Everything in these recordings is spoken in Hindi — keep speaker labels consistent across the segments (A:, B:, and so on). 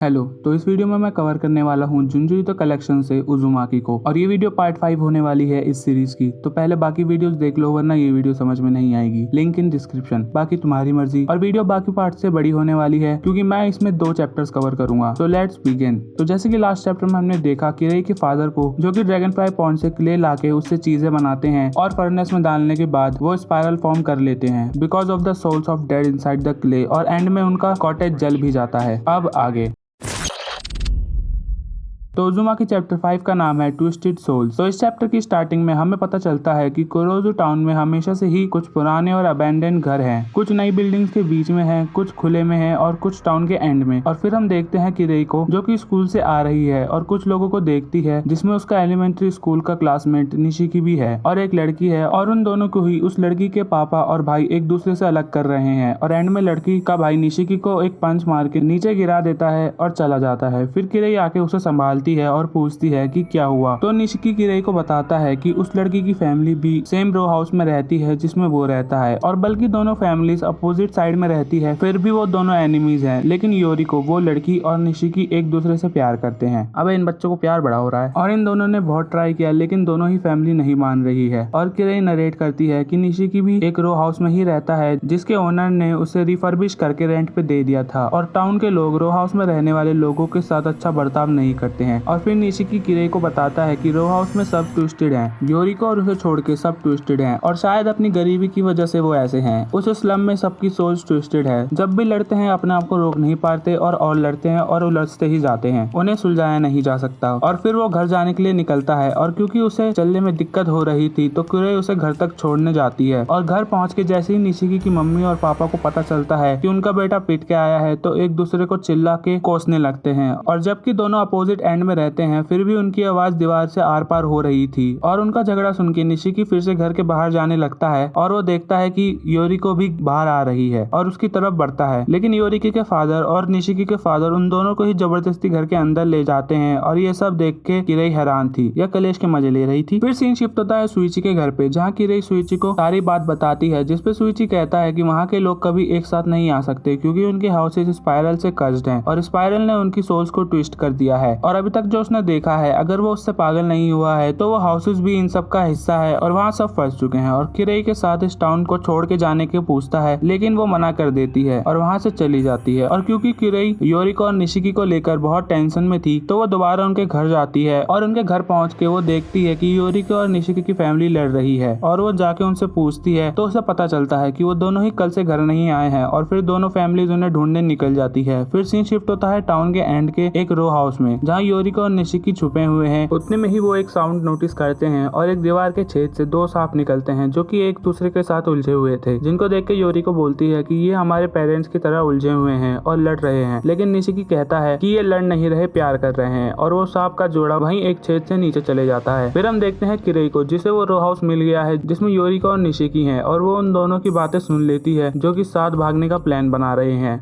A: हेलो। तो इस वीडियो में मैं कवर करने वाला हूँ जुंजुइतो कलेक्शन से उज़ुमाकी को, और ये वीडियो पार्ट 5 होने वाली है इस सीरीज की। तो पहले बाकी वीडियोस देख लो, वरना ये वीडियो समझ में नहीं आएगी। Link in description. बाकी तुम्हारी मर्जी। और वीडियो बाकी पार्ट से बड़ी होने वाली है क्योंकि मैं इसमें 2 चैप्टर्स कवर करूंगा। तो लेट्स बिगिन। तो जैसे कि लास्ट चैप्टर में हमने देखा किरई के फादर को, जो कि ड्रैगन फ्लाई पॉन्ड से क्ले लाके उससे चीजें बनाते हैं और फर्नेस में डालने के बाद वो स्पाइरल फॉर्म कर लेते हैं because of the souls of dead inside the clay, और एंड में उनका कॉटेज जल भी जाता है। अब आगे। तो उज़ुमाकी चैप्टर 5 का नाम है ट्विस्टेड सोल्स। तो इस चैप्टर की स्टार्टिंग में हमें पता चलता है कि कुरोजू टाउन में हमेशा से ही कुछ पुराने और अबैंडन घर हैं। कुछ नई बिल्डिंग्स के बीच में हैं, कुछ खुले में हैं और कुछ टाउन के एंड में। और फिर हम देखते हैं किरई को, जो कि स्कूल से आ रही है और कुछ लोगों को देखती है, जिसमें उसका एलिमेंट्री स्कूल का क्लासमेट निशिकी भी है और एक लड़की है। और उन दोनों को ही उस लड़की के पापा और भाई एक दूसरे से अलग कर रहे हैं। और एंड में लड़की का भाई निशिकी को एक पंच मार के नीचे गिरा देता है और चला जाता है। फिर किरई आके उसे संभालती है और पूछती है कि क्या हुआ। तो निशिकी किरई को बताता है कि उस लड़की की फैमिली भी सेम रो हाउस में रहती है जिसमें वो रहता है, और बल्कि दोनों फैमिलीज अपोजिट साइड में रहती है। फिर भी वो दोनों एनिमीज हैं, लेकिन योरिको, वो लड़की और निशिकी एक दूसरे से प्यार करते हैं। अब इन बच्चों को प्यार बड़ा हो रहा है और इन दोनों ने बहुत ट्राई किया, लेकिन दोनों ही फैमिली नहीं मान रही है। और किरई नरेट करती है कि निशिकी भी एक रो हाउस में ही रहता है जिसके ओनर ने उसे रिफर्बिश करके रेंट पे दे दिया था, और टाउन के लोग रो हाउस में रहने वाले लोगों के साथ अच्छा बर्ताव नहीं करते हैं। और फिर निशिकी किरई को बताता है कि रो हाउस में सब ट्विस्टेड हैं, योरिको और उसे छोड़ के सब ट्विस्टेड हैं, और शायद अपनी गरीबी की वजह से वो ऐसे हैं। उस स्लम में सबकी सोच ट्विस्टेड है। जब भी लड़ते हैं अपने आप को रोक नहीं पाते और लड़ते हैं और उलझते ही जाते हैं। उन्हें सुलझाया नहीं जा सकता। और फिर वो घर जाने के लिए निकलता है, और क्योंकि उसे चलने में दिक्कत हो रही थी तो किरई उसे घर तक छोड़ने जाती है। और घर पहुँच के जैसे ही निशिकी की मम्मी और पापा को पता चलता है कि उनका बेटा पिट के आया है, तो एक दूसरे को चिल्ला के कोसने लगते हैं। और जबकि दोनों अपोजिट एंड में रहते हैं, फिर भी उनकी आवाज दीवार से आर पार हो रही थी। और उनका झगड़ा सुन के निशिकी फिर से घर के बाहर जाने लगता है, और वो देखता है कि योरिको भी बाहर आ रही है और उसकी तरफ बढ़ता है। लेकिन योरिको के फादर और निशिकी के फादर उन दोनों को ही जबरदस्ती घर के अंदर ले जाते हैं, और ये सब देख के किरई हैरान थी, या कलेश के मजे ले रही थी। फिर सीन शिफ्ट होता है सुइची के घर पे, जहाँ किरई सुइची को सारी बात बताती है, जिसपे सुइची कहता है कि वहाँ के लोग कभी एक साथ नहीं आ सकते क्योंकि उनके हाउसेस स्पाइरल से कर्स्ड हैं, और स्पाइरल ने उनकी सोल्स को ट्विस्ट कर दिया है। और अभी तक जो उसने देखा है, अगर वो उससे पागल नहीं हुआ है तो वो हाउसेस भी इन सब का हिस्सा है, और वहाँ सब फंस चुके हैं। और किरई के साथ इस टाउन को छोड़ के जाने के पूछता है, लेकिन वो मना कर देती है और वहाँ से चली जाती है। और क्योंकि किरई योरिको और निशिकी को लेकर बहुत टेंशन में थी, तो वो दोबारा उनके घर जाती है, और उनके घर पहुँच के वो देखती है कि योरिको और निशिकी की फैमिली लड़ रही है। और वो जाके उनसे पूछती है, तो उसे पता चलता है कि वो दोनों ही कल से घर नहीं आए हैं, और फिर दोनों फैमिलीज उन्हें ढूंढने निकल जाती है। फिर सीन शिफ्ट होता है टाउन के एंड के एक रो हाउस में, जहाँ योरिको और निशिकी छुपे हुए हैं। उतने में ही वो एक साउंड नोटिस करते हैं, और एक दीवार के छेद से 2 सांप निकलते हैं जो कि एक दूसरे के साथ उलझे हुए थे, जिनको देख के योरिको बोलती है कि ये हमारे पेरेंट्स की तरह उलझे हुए हैं और लड़ रहे हैं। लेकिन निशिकी कहता है कि ये लड़ नहीं रहे, प्यार कर रहे हैं, और वो सांप का जोड़ा वहीं एक छेद से नीचे चले जाता है। फिर हम देखते हैं किरई को, जिसे वो रो हाउस मिल गया है जिसमें योरिको और निशिकी हैं, और वो उन दोनों की बातें सुन लेती है जो कि साथ भागने का प्लान बना रहे हैं।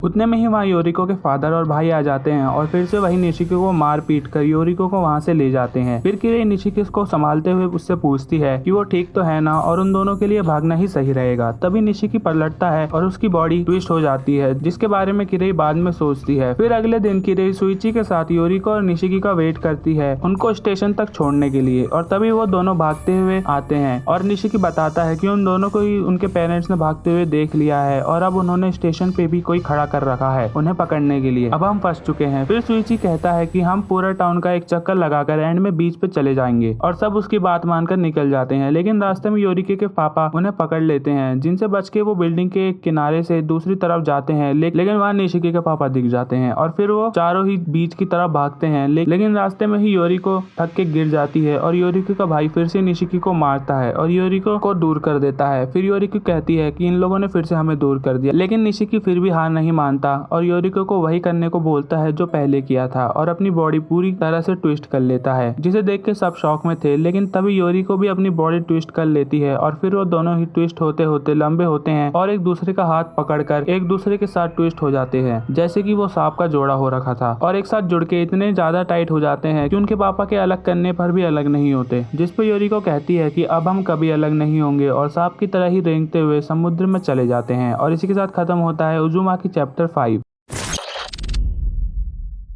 A: उतने में ही वहाँ योरिको के फादर और भाई आ जाते हैं, और फिर से वही निशिकी को मार पीट कर योरिको को वहाँ से ले जाते हैं। फिर किरई निशिकी को संभालते हुए उससे पूछती है कि वो ठीक तो है ना, और उन दोनों के लिए भागना ही सही रहेगा। तभी निशिकी पलटता है और उसकी बॉडी ट्विस्ट हो जाती है, जिसके बारे में किरई बाद में सोचती है। फिर अगले दिन किरई सुइची के साथ योरिको और निशिकी का वेट करती है उनको स्टेशन तक छोड़ने के लिए, और तभी वो दोनों भागते हुए आते हैं, और निशिकी बताता है कि उन दोनों को ही उनके पेरेंट्स ने भागते हुए देख लिया है, और अब उन्होंने स्टेशन पे भी कोई खड़ा कर रखा है उन्हें पकड़ने के लिए। अब हम फंस चुके हैं। फिर सुइची कहता है कि हम पूरा टाउन का एक चक्कर लगाकर एंड में बीच पे चले जाएंगे, और सब उसकी बात मानकर निकल जाते हैं। लेकिन रास्ते में योरिको के पापा उन्हें पकड़ लेते हैं, जिनसे बच के वो बिल्डिंग के किनारे से दूसरी तरफ जाते हैं। लेकिन वहाँ निशिकी के पापा दिख जाते हैं, और फिर वो चारों ही बीच की तरफ भागते हैं। लेकिन रास्ते में ही योरिको थक के गिर जाती है, और योरिको का भाई फिर से निशिकी को मारता है और योरिको को दूर कर देता है। फिर योरिको कहती है कि इन लोगों ने फिर से हमें दूर कर दिया, लेकिन निशिकी फिर भी हार नहीं मानता और योरिको को वही करने को बोलता है जो पहले किया था, और अपनी बॉडी पूरी तरह से ट्विस्ट कर लेता है, जिसे देख के सब शॉक में थे। लेकिन तभी योरिको भी अपनी बॉडी ट्विस्ट कर लेती है, और फिर वो दोनों ही ट्विस्ट होते होते लंबे होते हैं, और एक दूसरे का हाथ पकड़कर एक दूसरे के साथ ट्विस्ट हो जाते हैं, जैसे कि वो सांप का जोड़ा हो रखा था, और एक साथ जुड़ के इतने ज्यादा टाइट हो जाते हैं कि उनके पापा के अलग करने पर भी अलग नहीं होते। जिसपे योरिको कहती है कि अब हम कभी अलग नहीं होंगे, और सांप की तरह ही रेंगते हुए समुद्र में चले जाते हैं। और इसी के साथ खत्म होता है उज़ुमाकी चैप्टर 5।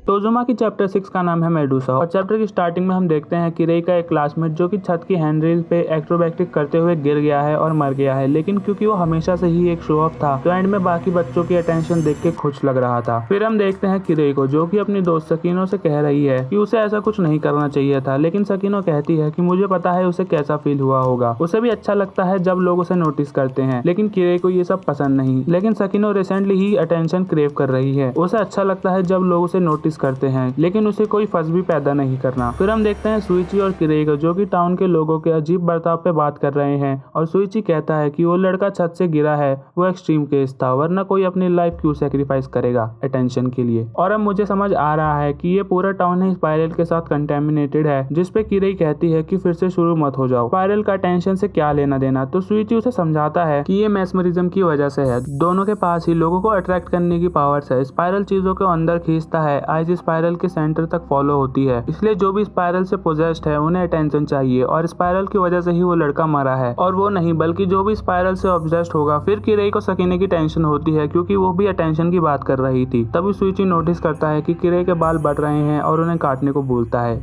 A: तो उजुमा की चैप्टर 6 का नाम है मेडुसा और चैप्टर की स्टार्टिंग में हम देखते हैं किरेई का एक क्लासमेट जो कि छत की हैंडरेल पे एक्रोबैटिक करते हुए गिर गया है और मर गया है, लेकिन क्योंकि वो हमेशा से ही एक शो ऑफ था तो एंड में बाकी बच्चों की अटेंशन देख के खुश लग रहा था। फिर हम देखते हैं किरेई को जो कि अपनी दोस्त सकीनो से कह रही है कि उसे ऐसा कुछ नहीं करना चाहिए था, लेकिन सकीनो कहती है कि मुझे पता है उसे कैसा फील हुआ होगा, उसे भी अच्छा लगता है जब लोग उसे नोटिस करते हैं, लेकिन किरेई को ये सब पसंद नहीं। लेकिन सकीनो रिसेंटली ही अटेंशन क्रेव कर रही है, उसे अच्छा लगता है जब लोग उसे नोटिस करते हैं, लेकिन उसे कोई फर्ज भी पैदा नहीं करना। फिर हम देखते हैं सुइची और किरेई को जो कि टाउन के लोगों के अजीब बर्ताव पे बात कर रहे हैं और सुइची कहता है कि वो लड़का छत से गिरा है वो एक्सट्रीम केस था, वरना कोई अपनी लाइफ क्यों सेक्रीफाइस करेगा अटेंशन के लिए। और अब मुझे समझ आ रहा है कि ये पूरा टाउन है स्पाइरल के साथ कंटेमिनेटेड है, जिसपे किरेई कहती है कि फिर से शुरू मत हो जाओ, स्पाइरल का अटेंशन से क्या लेना देना। तो सुइची उसे समझाता है कि ये मैस्मरिज्म की वजह से है, दोनों के पास ही लोगों को अट्रैक्ट करने की पावर्स है, स्पाइरल चीजों को अंदर खींचता है, आइज स्पाइरल के सेंटर तक फॉलो होती है, इसलिए जो भी स्पाइरल से पोजेस्ड है उन्हें अटेंशन चाहिए और स्पाइरल की वजह से ही वो लड़का मरा है और वो नहीं बल्कि जो भी स्पाइरल से ऑब्सेस्ड होगा। फिर किरेई को सकीने की टेंशन होती है क्योंकि वो भी अटेंशन की बात कर रही थी। तभी सुइची नोटिस करता है कि किरेई के बाल बढ़ रहे हैं और उन्हें काटने को बोलता है।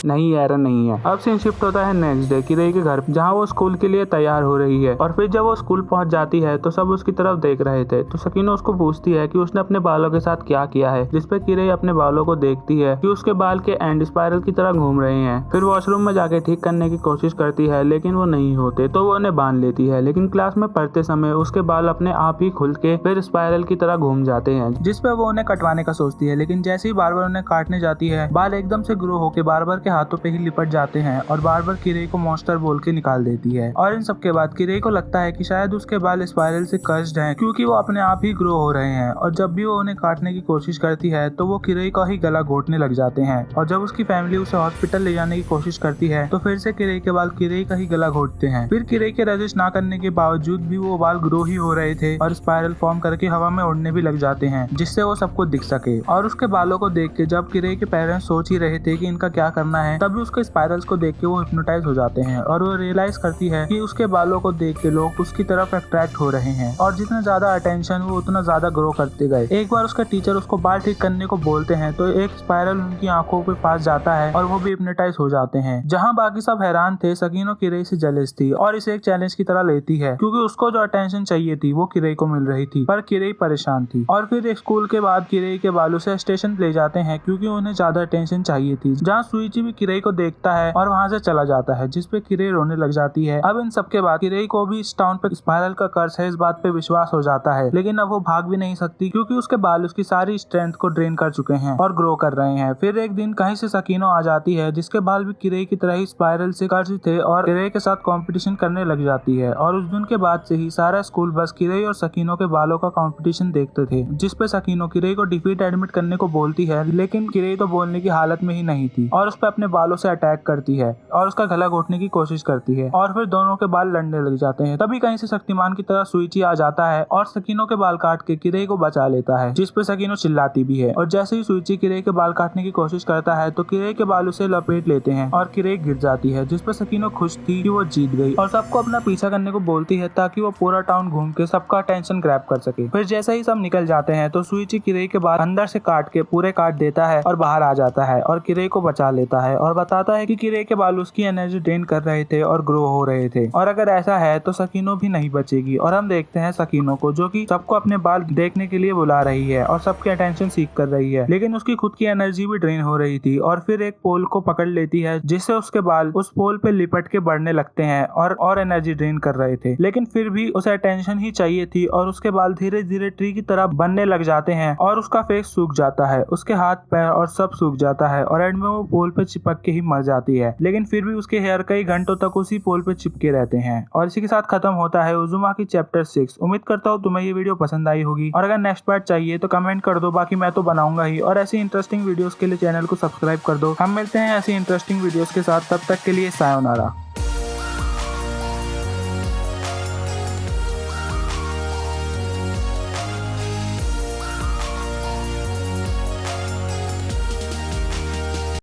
A: नहीं एरर नहीं है। अब सीन शिफ्ट होता है नेक्स्ट डे किरेई के घर जहाँ वो स्कूल के लिए तैयार हो रही है और फिर जब वो स्कूल पहुंच जाती है तो सब उसकी तरफ देख रहे थे। तो सकीनो उसको पूछती है कि उसने अपने बालों के साथ क्या किया है, जिसपे किरेई अपने बालों को देखती है कि उसके बाल के एंड स्पाइरल की तरह घूम रहे हैं। फिर वॉशरूम में जाके ठीक करने की कोशिश करती है लेकिन वो नहीं होते तो वो उन्हें बांध लेती है, लेकिन क्लास में पढ़ते समय उसके बाल अपने आप ही खुल के फिर स्पाइरल की तरह घूम जाते हैं, जिसपे वो उन्हें कटवाने का सोचती है, लेकिन जैसे ही बार बार उन्हें काटने जाती है बाल एकदम से ग्रो होके बार बार के हाथों पे ही लिपट जाते हैं और बार बार किरेई को मॉन्स्टर बोल के निकाल देती है। और इन सब के बाद किरेई को लगता है कि शायद उसके बाल स्पाइरल से कर्स्ड हैं क्योंकि वो अपने आप ही ग्रो हो रहे हैं और जब भी वो उन्हें काटने की कोशिश करती है तो वो किरेई का ही गला घोटने लग जाते हैं और जब उसकी फैमिली उसे हॉस्पिटल ले जाने की कोशिश करती है तो फिर से किरेई के बाल किरेई का ही गला घोटते हैं। फिर किरेई के रजिस्ट ना करने के बावजूद भी वो बाल ग्रो ही हो रहे थे और स्पाइरल फॉर्म करके हवा में उड़ने भी लग जाते हैं जिससे वो सबको दिख सके। और उसके बालों को देख के जब किरेई के पेरेंट्स सोच ही रहे थे कि इनका क्या करना है, तभी उसके स्पाइरल्स को देख के वो हिप्नोटाइज हो जाते हैं और वो रियलाइज करती है कि उसके बालों को देख के लोग उसकी तरफ अट्रैक्ट हो रहे हैं और जितना ज्यादा अटेंशन वो उतना ज्यादा ग्रो करते गए। एक बार उसका टीचर उसको बाल ठीक करने को बोलते हैं तो एक स्पाइरल उनकी आंखों के पास जाता है और वो भी हिप्नोटाइज हो जाते हैं। जहाँ बाकी सब हैरान थे, सकीनो किरेई से जेलस थी और इसे एक चैलेंज की तरह लेती है क्योंकि उसको जो अटेंशन चाहिए थी वो किरेई को मिल रही थी, पर किरेई परेशान थी। और फिर एक स्कूल के बाद किरेई के बालों से स्टेशन ले जाते हैं क्योंकि उन्हें ज्यादा अटेंशन चाहिए थी, जहाँ सुइची भी किरेई को देखता है और वहाँ से चला जाता है, जिसपे किरेई रोने लग जाती है। अब इन सब के बाद किरेई को भी इस टाउन पे स्पाइरल का कर्स है इस बात पे विश्वास हो जाता है, लेकिन अब वो भाग भी नहीं सकती क्योंकि उसके बाल उसकी सारी स्ट्रेंथ को ड्रेन कर चुके हैं और ग्रो कर रहे हैं। फिर एक दिन कहीं से सकीनो आ जाती है जिसके बाल भी किरेई की तरह ही स्पाइरल से कर्स थे और किरेई के साथ कंपटीशन करने लग जाती है। और उस दिन के बाद से ही सारा स्कूल बस किरेई और सकीनो के बालों का कंपटीशन देखते थे, जिसपे सकीनो किरेई को डिफीट एडमिट करने को बोलती है, लेकिन किरेई तो बोलने की हालत में ही नहीं थी और उस पर अपने बालों से अटैक करती है और उसका गला घोटने की कोशिश करती है और फिर दोनों के बाल लड़ने लग जाते हैं। तभी कहीं से शक्तिमान की तरह सुइची आ जाता है और सकीनो के बाल काट के किरेई को बचा लेता है, जिस पे सकीनो चिल्लाती भी है। और जैसे ही सुइची किरेई के बाल काटने की कोशिश करता है तो किरेई के बाल उसे लपेट लेते हैं और किरेई गिर जाती है, जिस पे सकीनो खुश थी कि वो जीत गई और सबको अपना पीछा करने को बोलती है ताकि वो पूरा टाउन घूम के सबका अटेंशन ग्रैब कर सके। फिर जैसे ही सब निकल जाते हैं तो सुइची किरेई के बाल अंदर से काट के पूरे काट देता है और बाहर आ जाता है और किरेई को बचा लेता है और बताता है कि किरेई के बाल उसकी एनर्जी ड्रेन कर रहे थे और ग्रो हो रहे थे और अगर ऐसा है तो सकीनो भी नहीं बचेगी। और हम देखते हैं सकीनो को जो कि सबको अपने बाल देखने के लिए बुला रही है और सबके अटेंशन सीख कर रही है, लेकिन उसकी खुद की एनर्जी भी ड्रेन हो रही थी और फिर एक पोल को पकड़ लेती है जिससे उसके बाल उस पोल पे लिपट के बढ़ने लगते हैं और एनर्जी ड्रेन कर रहे थे, लेकिन फिर भी उसे अटेंशन ही चाहिए थी और उसके बाल धीरे धीरे ट्री की तरह बनने लग जाते हैं और उसका फेस सूख जाता है, उसके हाथ पैर और सब सूख जाता है और एंड में वो पोल पे चिपक के ही मर जाती है। लेकिन फिर भी उसके हेयर कई घंटों तक उसी पोल पे चिपके रहते हैं। और इसी के साथ खत्म होता है उजुमा की चैप्टर 6। उम्मीद करता हूँ तुम्हें ये वीडियो पसंद आई होगी और अगर नेक्स्ट पार्ट चाहिए तो कमेंट कर दो, बाकी मैं तो बनाऊंगा ही। और ऐसी इंटरेस्टिंग वीडियोस के लिए चैनल को सब्सक्राइब कर दो। हम मिलते हैं ऐसी इंटरेस्टिंग वीडियोस के साथ, तब तक के लिए सायोनारा।